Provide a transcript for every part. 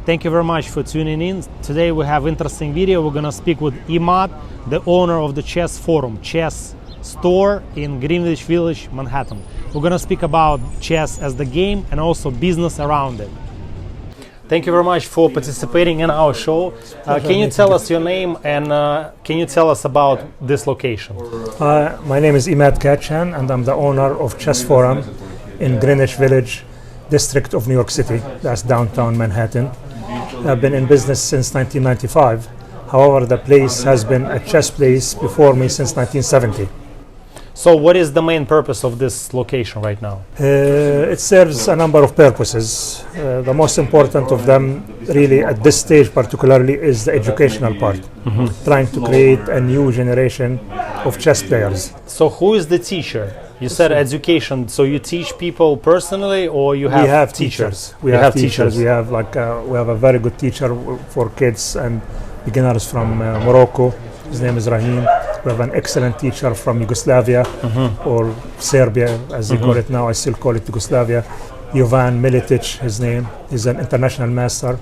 Thank you very much for tuning in. Today we have interesting video. We're gonna speak with Imad, the owner of the Chess Forum, chess store in Greenwich Village, Manhattan. We're gonna speak about chess as the game and also business around it. Thank you very much for participating in our show. Can you tell us your name and can you tell us about this location? My name is Imad Kachan and I'm the owner of Chess Forum in Greenwich Village, district of New York City. That's downtown Manhattan. I've been in business since 1995. However, the place has been a chess place before me since 1970. So what is the main purpose of this location right now? It serves a number of purposes. The most important of them, really at this stage particularly, is the educational part. Trying to create a new generation of chess players. So who is the teacher? You said education, so you teach people personally or you have, we have teachers? We have teachers. We have a very good teacher for kids and beginners from Morocco. His name is Rahim. We have an excellent teacher from Yugoslavia or Serbia, as they call it now. I still call it Yugoslavia. Jovan Militic, his name. He's an international master.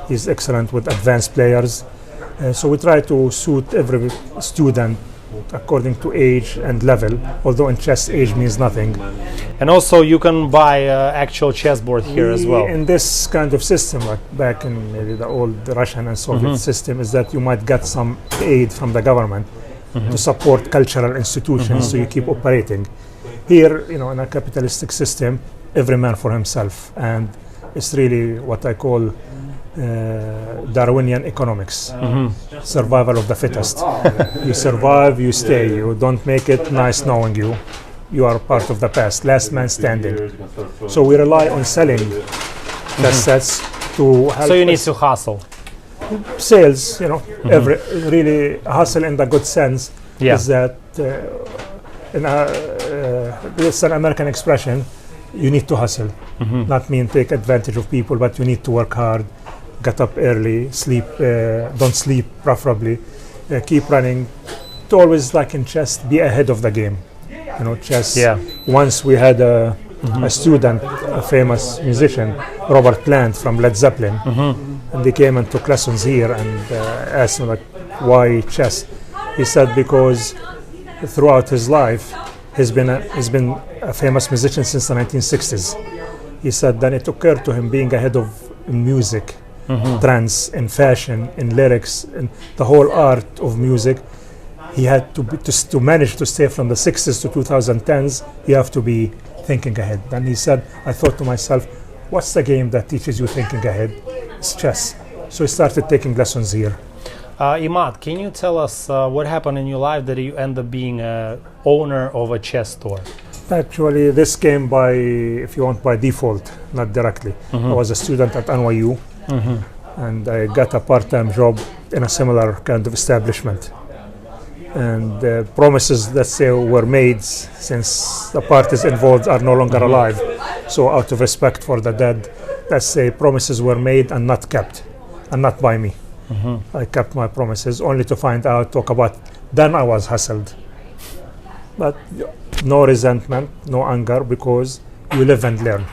He's excellent with advanced players. So we try to suit every student according to age and level, although in chess age means nothing. And also you can buy actual chessboard here as well. In this kind of system, like back in maybe the old Russian and Soviet system, is that you might get some aid from the government to support cultural institutions so you keep operating. Here, in a capitalistic system, every man for himself, and it's really what I call Darwinian economics, survival of the fittest. You survive, you stay. You don't make it, nice knowing you. You are part of the past, last man standing. So we rely on selling chess sets to help. So you need to hustle. Sales, every really hustle in the good sense is that it's an American expression. You need to hustle, not mean take advantage of people, but you need to work hard. Get up early, sleep, don't sleep preferably, keep running. To always, like in chess, be ahead of the game. Chess. Once we had a student, a famous musician, Robert Plant from Led Zeppelin, and he came and took lessons here and asked him why chess. He said because throughout his life he's been a famous musician since the 1960s. He said then it occurred to him being ahead of music, trance, in fashion, in lyrics, in the whole art of music. He had to manage to stay from the 60s to 2010s, you have to be thinking ahead. And he said, I thought to myself, what's the game that teaches you thinking ahead? It's chess. So he started taking lessons here. Imad, can you tell us what happened in your life that you end up being a owner of a chess store? Actually, this came by, if you want, by default, not directly. I was a student at NYU, and I got a part-time job in a similar kind of establishment. And promises, let's say, were made since the parties involved are no longer alive. So out of respect for the dead, let's say promises were made and not kept, and not by me. I kept my promises only to find out, talk about, then I was hustled. But no resentment, no anger, because you live and learn.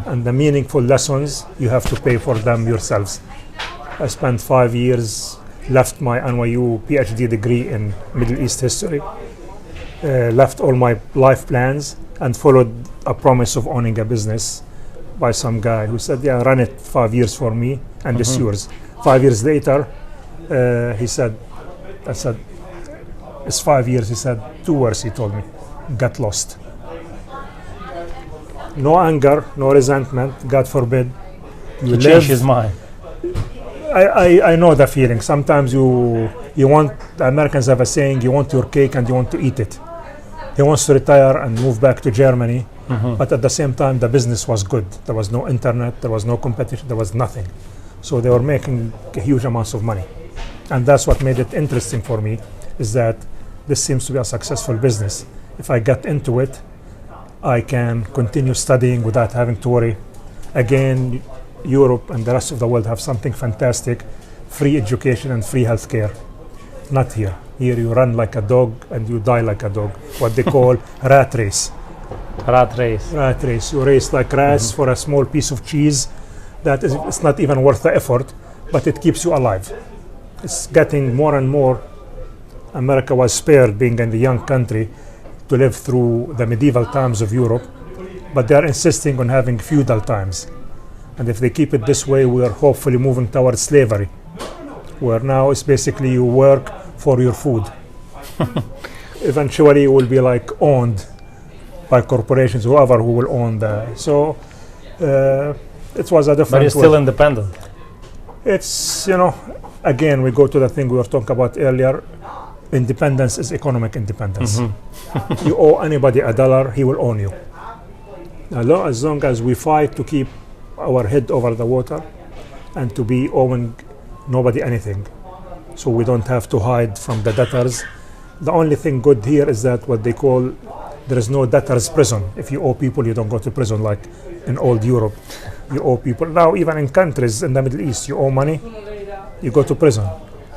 And the meaningful lessons, you have to pay for them yourselves. I spent 5 years, left my NYU PhD degree in Middle East history, left all my life plans and followed a promise of owning a business by some guy who said, yeah, run it 5 years for me and it's yours. 5 years later, I said, it's 5 years. He said, 2 words, he told me, get lost. No anger, no resentment, God forbid. You change his mind. I know the feeling. Sometimes you want, the Americans have a saying, you want your cake and you want to eat it. He wants to retire and move back to Germany, but at the same time the business was good. There was no internet, there was no competition, there was nothing. So they were making huge amounts of money. And that's what made it interesting for me, is that this seems to be a successful business. If I get into it, I can continue studying without having to worry. Again, Europe and the rest of the world have something fantastic, free education and free healthcare. Not here. Here you run like a dog and you die like a dog. What they call rat race. Rat race. Rat race. You race like rats for a small piece of cheese that is, it's not even worth the effort, but it keeps you alive. It's getting more and more. America was spared, being in the young country, to live through the medieval times of Europe, but they are insisting on having feudal times. And if they keep it this way, we are hopefully moving towards slavery, where now it's basically you work for your food. Eventually, you will be like owned by corporations, whoever who will own the. So it was a different. But you're still independent. It's, again, we go to the thing we were talking about earlier. Independence is economic independence. You owe anybody $1, he will own you. As long as we fight to keep our head over the water and to be owing nobody anything, so we don't have to hide from the debtors. The only thing good here is that what they call, there is no debtors prison. If you owe people, you don't go to prison like in old Europe. You owe people. Now even in countries in the Middle East, you owe money, you go to prison.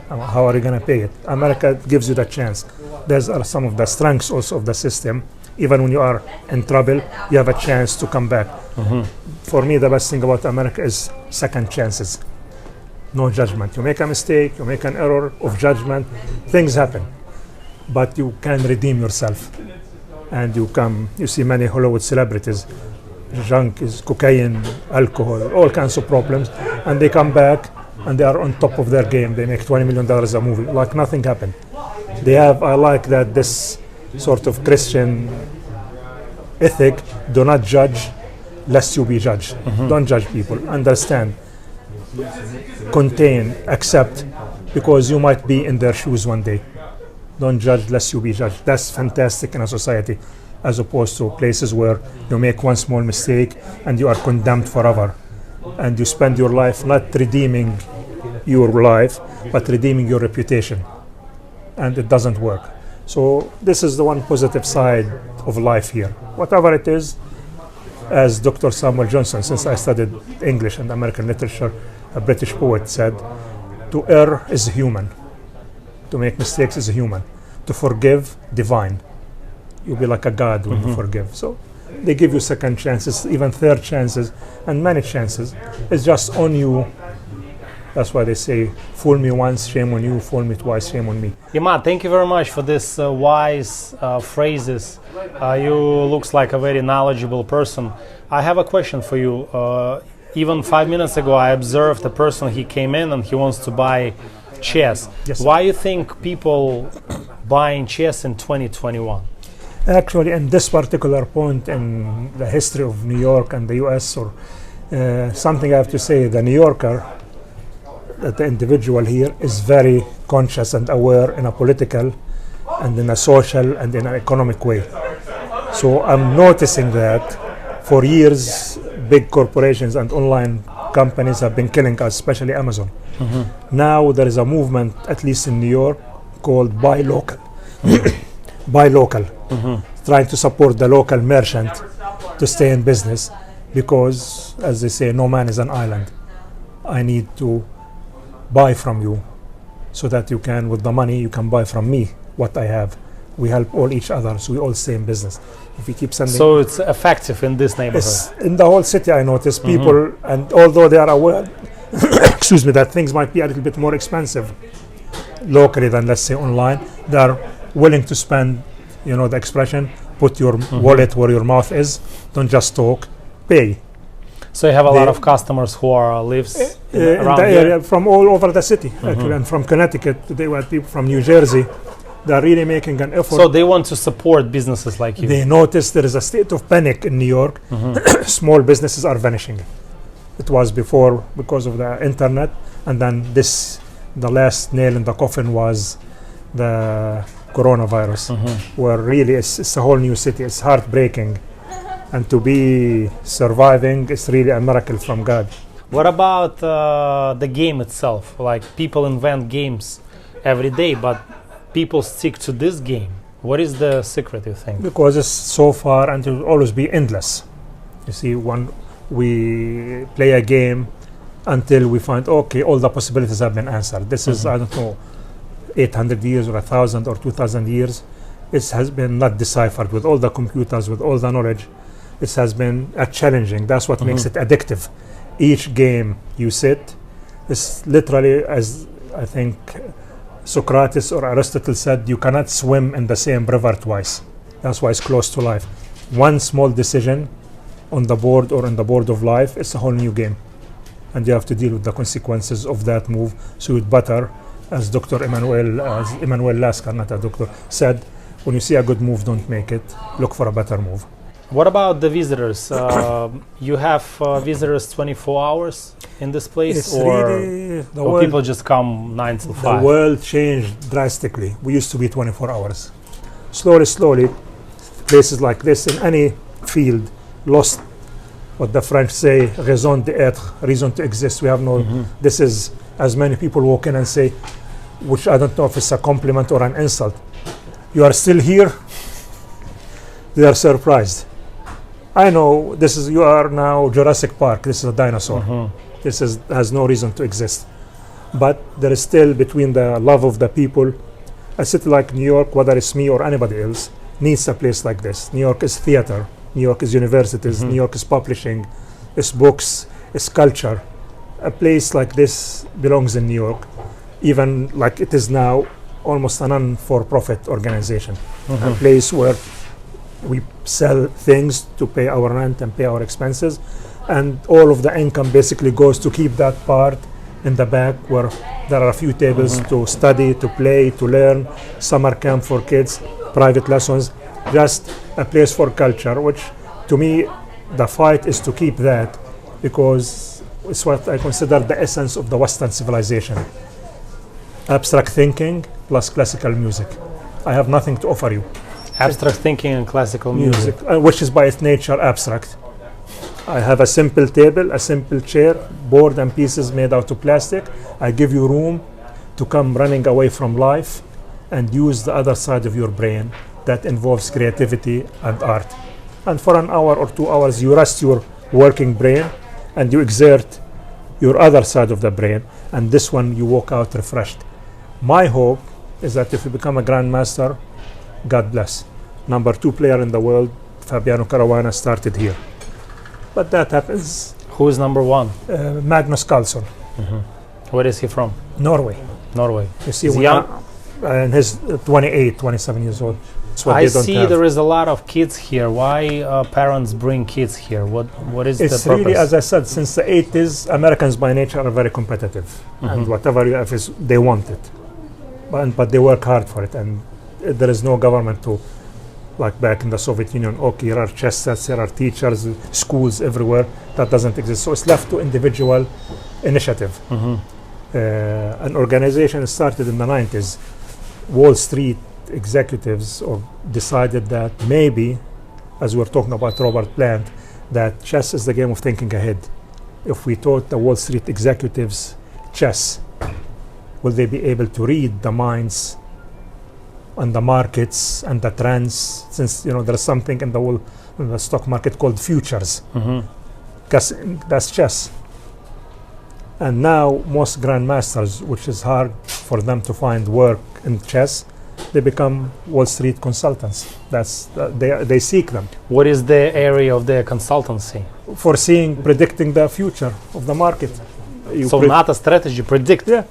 How are you going to pay it? America gives you that chance. Those are some of the strengths also of the system. Even when you are in trouble, you have a chance to come back. For me, the best thing about America is second chances. No judgment. You make a mistake, you make an error of judgment, things happen. But you can redeem yourself. And you see many Hollywood celebrities, junkies, cocaine, alcohol, all kinds of problems, and they come back and they are on top of their game. They make $20 million a movie, like nothing happened. I like that this sort of Christian ethic, do not judge lest you be judged. Don't judge people, understand, contain, accept, because you might be in their shoes one day. Don't judge lest you be judged. That's fantastic in a society, as opposed to places where you make one small mistake and you are condemned forever. And you spend your life not redeeming your life, but redeeming your reputation. And it doesn't work. So this is the one positive side of life here. Whatever it is, as Dr. Samuel Johnson, since I studied English and American literature, a British poet said, to err is human. To make mistakes is human. To forgive, divine. You'll be like a god when you forgive. So they give you second chances, even third chances, and many chances. It's just on you. That's why they say, fool me once, shame on you, fool me twice, shame on me. Imad, thank you very much for this wise phrases. You looks like a very knowledgeable person. I have a question for you. Even 5 minutes ago, I observed a person, he came in and he wants to buy chess. Yes. Why you think people buying chess in 2021? Actually, in this particular point in the history of New York and the US, or something I have to say, the New Yorker, that the individual here is very conscious and aware in a political and in a social and in an economic way. So I'm noticing that for years, big corporations and online companies have been killing us, especially Amazon. Now there is a movement, at least in New York, called buy local. Buy local, trying to support the local merchant to stay in business, because, as they say, no man is an island. I need to buy from you so that you can, with the money, you can buy from me what I have. We help all each other, so we all stay in business. If we keep sending, so it's effective in this neighborhood. In the whole city, I notice people, and although they are aware, excuse me, that things might be a little bit more expensive locally than, let's say, online, they are willing to spend, the expression, put your wallet where your mouth is, don't just talk, pay. So you have a lot of customers who lives around in the here? area, from all over the city, actually, and from Connecticut. Today we had people from New Jersey. They are really making an effort. So they want to support businesses like you? They notice there is a state of panic in New York. Small businesses are vanishing. It was before because of the internet, and then the last nail in the coffin was the coronavirus, where really it's a whole new city. It's heartbreaking. And to be surviving is really a miracle from God. What about the game itself? Like, people invent games every day, but people stick to this game. What is the secret, you think? Because it's so far, and it will always be endless. You see, when we play a game until we find, okay, all the possibilities have been answered. This is, I don't know, 800 years or 1,000 or 2,000 years. It has been not deciphered with all the computers, with all the knowledge. It has been challenging. That's what makes it addictive. each game you sit is literally, as I think Socrates or Aristotle said, you cannot swim in the same river twice. That's why it's close to life. One small decision on the board or on the board of life, it's a whole new game. And you have to deal with the consequences of that move. So it's better, as Emmanuel Lasker, not a doctor, said, when you see a good move, don't make it. Look for a better move. What about the visitors? You have visitors 24 hours in this place, It's or, really the or world, people just come 9 till 5? the world changed drastically. We used to be 24 hours. Slowly, places like this in any field lost what the French say, raison d'être, reason to exist. We have no, this is, as many people walk in and say, which I don't know if it's a compliment or an insult. You are still here? They are surprised. I know this is, you are now Jurassic Park. This is a dinosaur. This has no reason to exist. But there is still, between the love of the people, a city like New York, whether it's me or anybody else, needs a place like this. New York is theater. New York is universities. New York is publishing. It's books. It's culture. A place like this belongs in New York, even like it is now almost a non-for-profit organization. A place where we sell things to pay our rent and pay our expenses, and all of the income basically goes to keep that part in the back where there are a few tables to study, to play, to learn, summer camp for kids, private lessons, just a place for culture, which to me the fight is to keep that, because it's what I consider the essence of the Western civilization. Abstract thinking plus classical music. I have nothing to offer you. Abstract thinking and classical music. Which is by its nature abstract. I have a simple table, a simple chair, board and pieces made out of plastic. I give you room to come running away from life and use the other side of your brain that involves creativity and art. And for an hour or 2 hours, you rest your working brain and you exert your other side of the brain. And this one, you walk out refreshed. My hope is that if you become a grandmaster, God bless. Number 2 player in the world, Fabiano Caruana, started here. But that happens. Who is number 1? Magnus Carlsen, Where is he from? Norway. Norway. You see, He's when young? and he's 28, 27 years old. That's what I they don't see have. there is a lot of kids here. Why parents bring kids here? What is It's the purpose? really, as I said, since the 80s, Americans by nature are very competitive. And whatever you have, they want it. But they work hard for it. And there is no government to, like back in the Soviet Union, okay, here are chess sets, here are teachers, schools everywhere. That doesn't exist. So it's left to individual initiative. An organization started in the 90s. Wall Street executives decided that maybe, as we're talking about Robert Plant, that chess is the game of thinking ahead. If we taught the Wall Street executives chess, will they be able to read the minds and the markets and the trends? Since there's something in the stock market called futures. That's chess. And now most grandmasters, which is hard for them to find work in chess, they become Wall Street consultants. They seek them. What is the area of their consultancy? Foreseeing, predicting the future of the market. So not a strategy, prediction.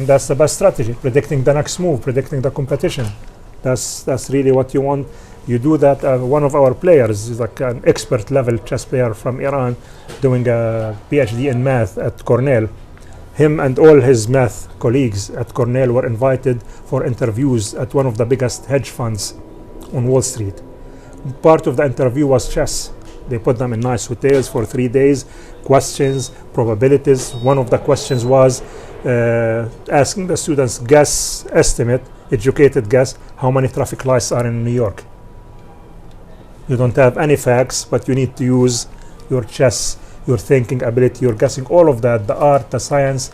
That's the best strategy. Predicting the next move, predicting the competition. That's really what you want. You do that. One of our players is like an expert level chess player from Iran, doing a PhD in math at Cornell. Him and all his math colleagues at Cornell were invited for interviews at one of the biggest hedge funds on Wall Street. Part of the interview was chess. They put them in nice hotels for 3 days, questions, probabilities. One of the questions was asking the students educated guess, how many traffic lights are in New York. You don't have any facts, but you need to use your chess, your thinking ability, your guessing, all of that, the art, the science,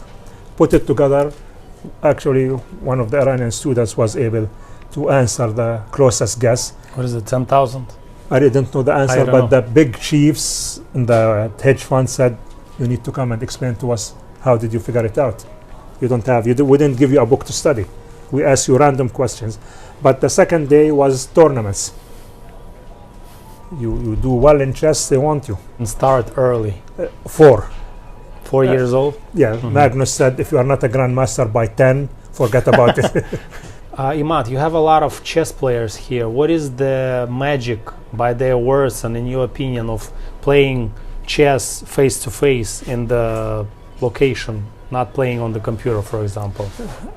put it together. Actually, one of the Iranian students was able to answer the closest guess. What is it, 10,000? I didn't know the answer, but the big chiefs in the hedge fund said, you need to come and explain to us, how did you figure it out? We didn't give you a book to study. We asked you random questions. But the second day was tournaments. You do well in chess, they want you. And start early. 4. 4 years old? Yeah, Magnus said, if you are not a grandmaster by 10, forget about it. Imad, you have a lot of chess players here. What is the magic, by their words and in your opinion, of playing chess face to face in the location, not playing on the computer, for example?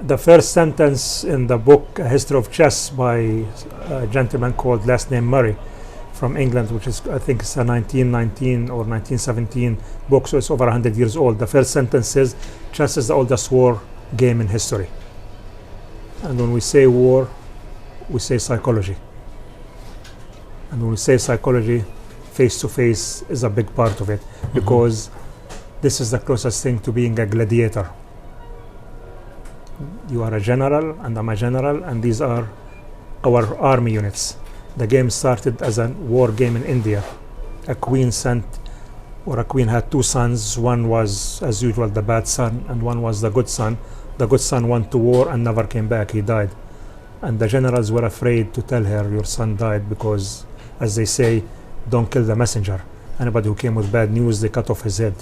The first sentence in the book, A History of Chess, by a gentleman called last name Murray from England, which is, I think, it's a 1919 or 1917 book, so it's over 100 years old. The first sentence says, chess is the oldest war game in history. And when we say war, we say psychology. And when we say psychology, face-to-face is a big part of it, because this is the closest thing to being a gladiator. You are a general, and I'm a general, and these are our army units. The game started as a war game in India. A queen had two sons. One was, as usual, the bad son, and one was the good son. The good son went to war and never came back. He died. And the generals were afraid to tell her, your son died, because, as they say, don't kill the messenger. Anybody who came with bad news, they cut off his head.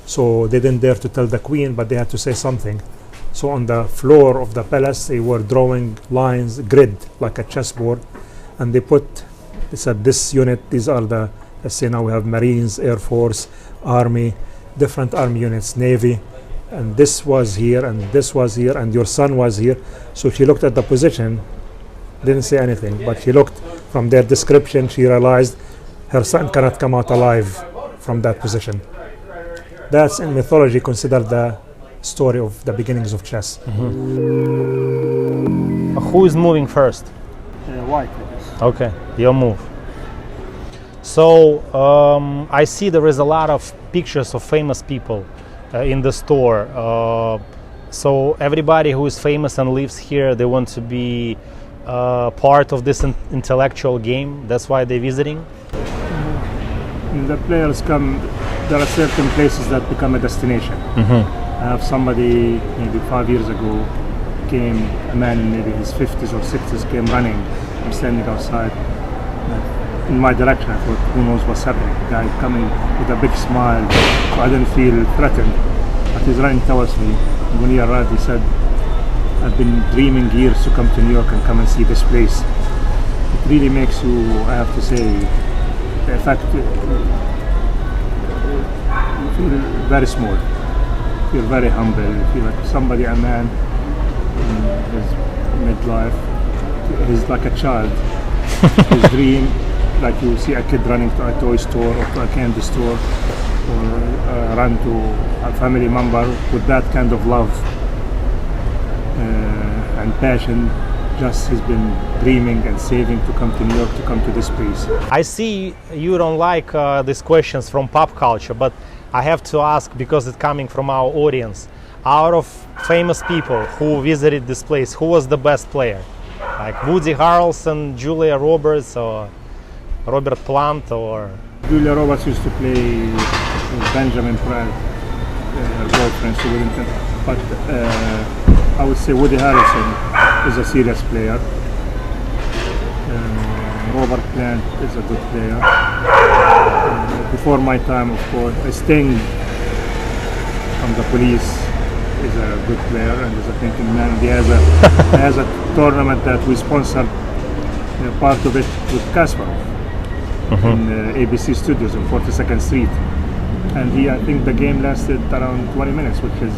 So they didn't dare to tell the queen, but they had to say something. So on the floor of the palace, they were drawing lines, grid, like a chessboard, and they said, this unit, these are the, let's say now we have Marines, Air Force, Army, different army units, Navy, and this was here, and this was here, and your son was here. So she looked at the position, didn't say anything, but she looked from their description, she realized her son cannot come out alive from that position. That's in mythology considered the story of the beginnings of chess. Who is moving first? White, I guess. Okay, your move. So I see there is a lot of pictures of famous people in the store. So everybody who is famous and lives here, they want to be part of this intellectual game. That's why they're visiting. The players come. There are certain places that become a destination. I have somebody maybe 5 years ago came, a man in maybe his 50s or 60s, came running. I'm standing outside. In my direction, I thought, who knows what's happening? The guy coming with a big smile, so I didn't feel threatened. But he's running towards me. And when he arrived, he said, I've been dreaming years to come to New York and come and see this place. It really makes you, I have to say, in fact, you feel very small, you feel very humble, you feel like somebody, a man in his midlife, he's like a child. His dream, like you see a kid running to a toy store or to a candy store, or run to a family member with that kind of love and passion. Just he's been dreaming and saving to come to New York, to come to this place. I see you don't like these questions from pop culture, but I have to ask because it's coming from our audience. Out of famous people who visited this place, who was the best player? Like Woody Harrelson, Julia Roberts, or Robert Plant, or? Julia Roberts used to play with Benjamin Pratt, her girlfriend, so but I would say Woody Harrelson is a serious player. Robert Plant is a good player. Before my time, of course, Sting from the Police is a good player and is a thinking man. He has a tournament that we sponsored, part of it with Kasparov in ABC Studios on 42nd Street. And I think the game lasted around 20 minutes, which is,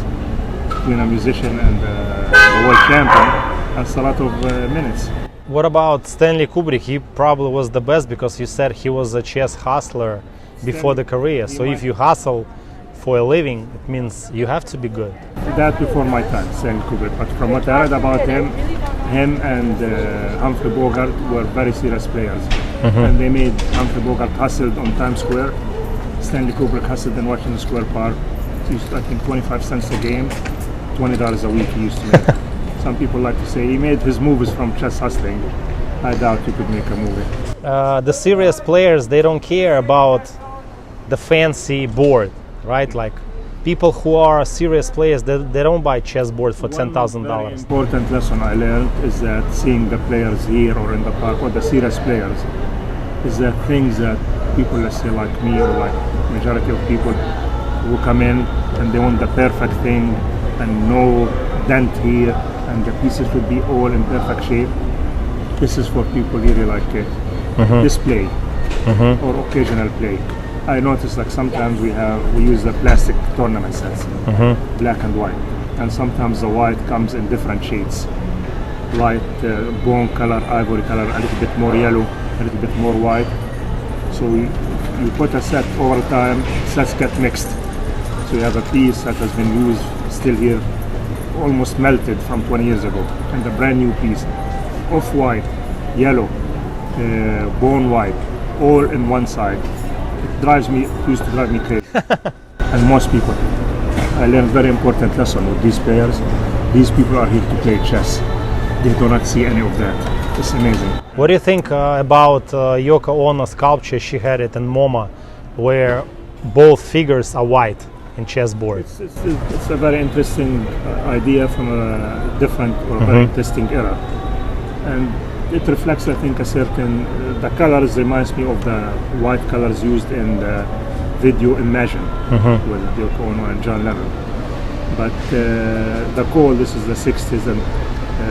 between a musician and a world champion, that's a lot of minutes. What about Stanley Kubrick? He probably was the best because you said he was a chess hustler before the career. So if you hustle for a living, it means you have to be good. That before my time, Stanley Kubrick. But from what I read about him and Humphrey Bogart were very serious players. And they made Humphrey Bogart hustled on Times Square. Stanley Kubrick hustled in Washington Square Park. He used to, I think, 25 cents a game, $20 a week he used to make. Some people like to say he made his movies from chess hustling. I doubt you could make a movie. The serious players, they don't care about the fancy board, right? Like people who are serious players, they don't buy chessboard for $10,000. Important lesson I learned is that seeing the players here or in the park, or the serious players, is that things that people, let's say like me or like majority of people who come in, and they want the perfect thing and no dent here, and the pieces should be all in perfect shape. This is for people really like display or occasional play. I noticed like sometimes we use the plastic tournament sets, black and white, and sometimes the white comes in different shades, light bone color, ivory color, a little bit more yellow, a little bit more white. So you put a set over time, sets get mixed. So you have a piece that has been used, still here, almost melted from 20 years ago, and a brand new piece, off-white, yellow, bone white, all in one side. It used to drive me crazy. And most people, I learned very important lesson with these players. These people are here to play chess. They do not see any of that. It's amazing. What do you think about Yoko Ono sculpture? She had it in MoMA, where both figures are white in chessboard. It's a very interesting idea from a different or very interesting era, and it reflects, I think, a certain. The colors reminds me of the white colors used in the video Imagine with Yoko Ono and John Lennon. But the core, this is the 60s and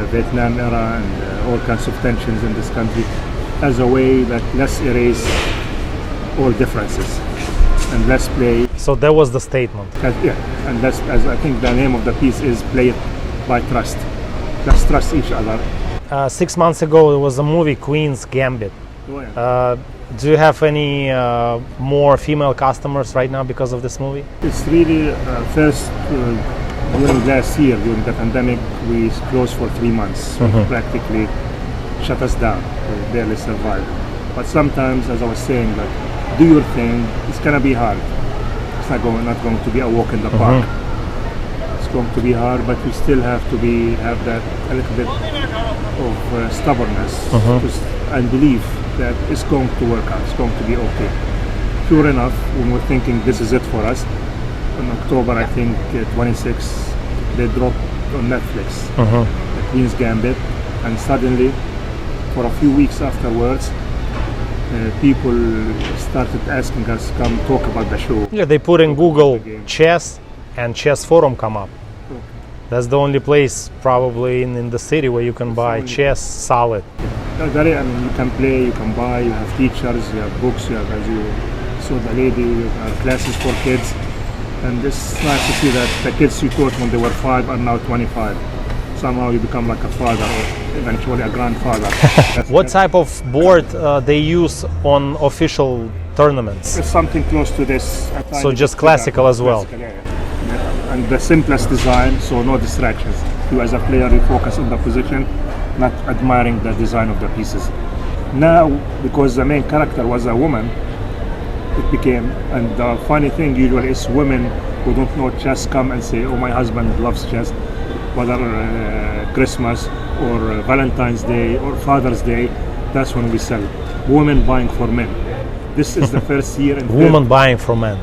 Vietnam era and all kinds of tensions in this country, as a way that let's erase all differences and let's play. So that was the statement. And that's, as I think the name of the piece is, play it by trust. Let's trust each other. 6 months ago there was a movie, Queen's Gambit. Oh, yeah. Do you have any more female customers right now because of this movie? It's really first during last year, during the pandemic, we closed for 3 months. So it practically shut us down. We barely survived. But sometimes, as I was saying, like, do your thing. It's gonna be hard. It's not going to be a walk in the park. It's going to be hard, but we still have to have that a little bit of stubbornness and belief that it's going to work out. It's going to be okay. Sure enough, when we're thinking this is it for us, in October, I think 26, they dropped on Netflix, the Queen's Gambit, and suddenly, for a few weeks afterwards, people started asking us come talk about the show. Yeah, they put in Google chess and chess forum come up. That's the only place probably in the city where you can buy chess solid. I mean, you can play, you can buy, you have teachers, you have books, you have, as you saw the lady, you have classes for kids. And it's nice to see that the kids you taught when they were 5 are now 25. Somehow you become like a father or eventually a grandfather. What type of board they use on official tournaments? It's something close to this. So just classical as well. Classical, yeah. And the simplest design, so no distractions. You as a player, you focus on the position, not admiring the design of the pieces. Now, because the main character was a woman, it became, and the funny thing usually is women who don't know chess come and say, oh, my husband loves chess, whether Christmas or Valentine's Day or Father's Day, that's when we sell. Women buying for men. This is the first year. Women buying for men.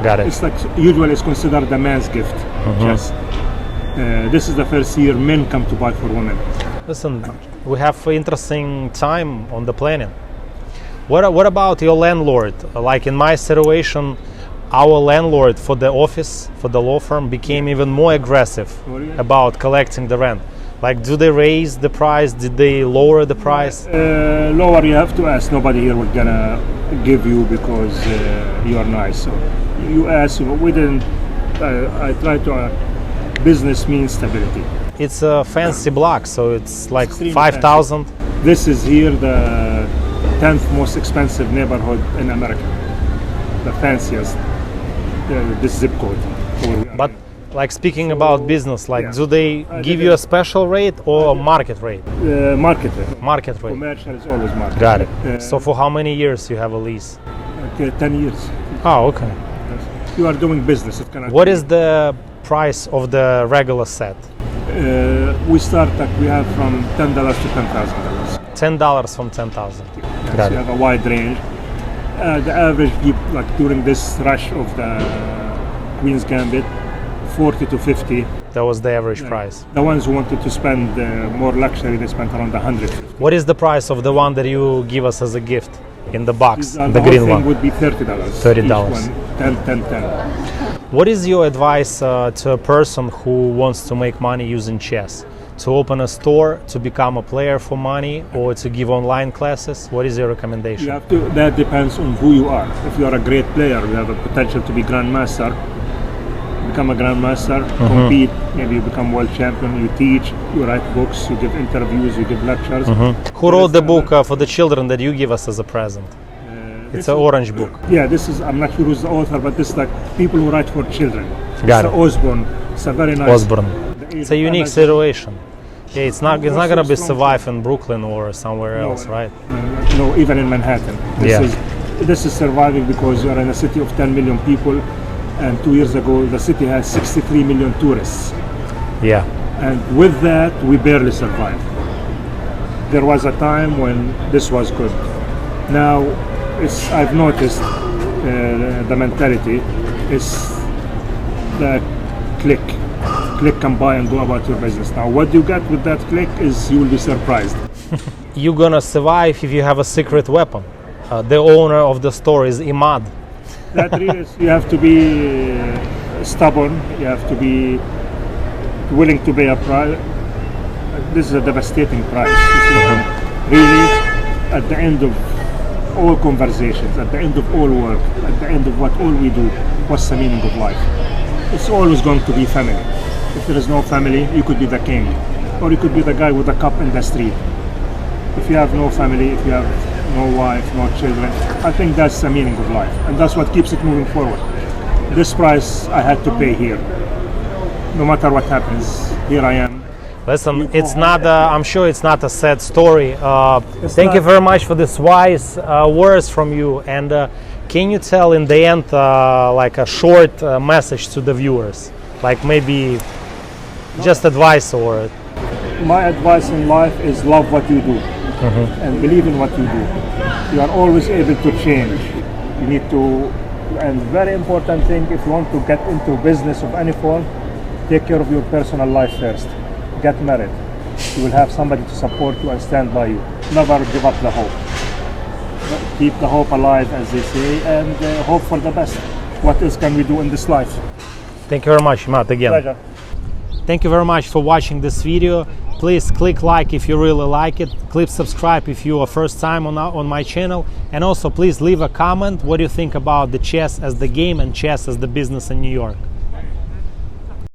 Got it. It's like, usually it's considered the man's gift, chess. This is the first year men come to buy for women. Listen, we have an interesting time on the planet. What about your landlord? Like in my situation, our landlord for the office, for the law firm, became even more aggressive about collecting the rent. Like, do they raise the price? Did they lower the price? Lower, you have to ask. Nobody here will gonna give you because you are nice. So you ask. We didn't. I try to. Business means stability. It's a fancy block, so it's like 5,000. This is here the 10th most expensive neighborhood in America. The fanciest. This zip code. But like speaking about business, like do they give you a special rate or market rate? Market rate. Market rate. Commercial is always market. Got it. So for how many years you have a lease? 10 years. Oh, okay. You are doing business. What is the price of the regular set? We start we have from $10 to $10,000. $10 from 10,000. So you have a wide range. The average, like during this rush of the Queen's Gambit, 40 to 50. That was the average price. The ones who wanted to spend more luxury, they spent around 100. What is the price of the one that you give us as a gift in the box, the whole green thing one? would be $30. $30. 10, 10, 10. What is your advice to a person who wants to make money using chess? To open a store, to become a player for money, or to give online classes? What is your recommendation? You have to, that depends on who you are. If you are a great player, you have a potential to be grandmaster, become a grandmaster, compete, maybe you become world champion, you teach, you write books, you give interviews, you give lectures. Who wrote the book for the children that you give us as a present? It's an orange book. Yeah, this is, I'm not sure who's the author, but this is like people who write for children. Got it's it. Osborne. It's a very nice. Osborne. It's a unique situation. Yeah, it's not gonna be survive in Brooklyn or somewhere else, right? No, even in Manhattan. This is surviving because you're in a city of 10 million people, and 2 years ago the city has 63 million tourists. Yeah. And with that, we barely survived. There was a time when this was good. Now, I've noticed the mentality is the click and buy and go about your business. Now, what you get with that click is you will be surprised. You're gonna survive if you have a secret weapon. The owner of the store is Imad. That really is, you have to be stubborn, you have to be willing to pay a price. This is a devastating price. Really, at the end of all conversations, at the end of all work, at the end of all we do, what's the meaning of life? It's always going to be family. If there is no family, you could be the king, or you could be the guy with the cup in the street. If you have no family, if you have no wife, no children, I think that's the meaning of life, and that's what keeps it moving forward. This price I had to pay here. No matter what happens, here I am. Listen, it's not. I'm sure it's not a sad story. Thank you very much for this wise words from you. And can you tell in the end, like a short message to the viewers, like maybe just advice or? My advice in life is love what you do and believe in what you do. You are always able to change. You need to, and very important thing, if you want to get into business of any form, take care of your personal life first. Get married. You will have somebody to support you and stand by you. Never give up the hope. Keep the hope alive, as they say, and hope for the best. What else can we do in this life? Thank you very much, Matt, again. Pleasure. Thank you very much for watching this video. Please click like if you really like it. Click subscribe if you are first time on my channel. And also please leave a comment what you think about the chess as the game and chess as the business in New York.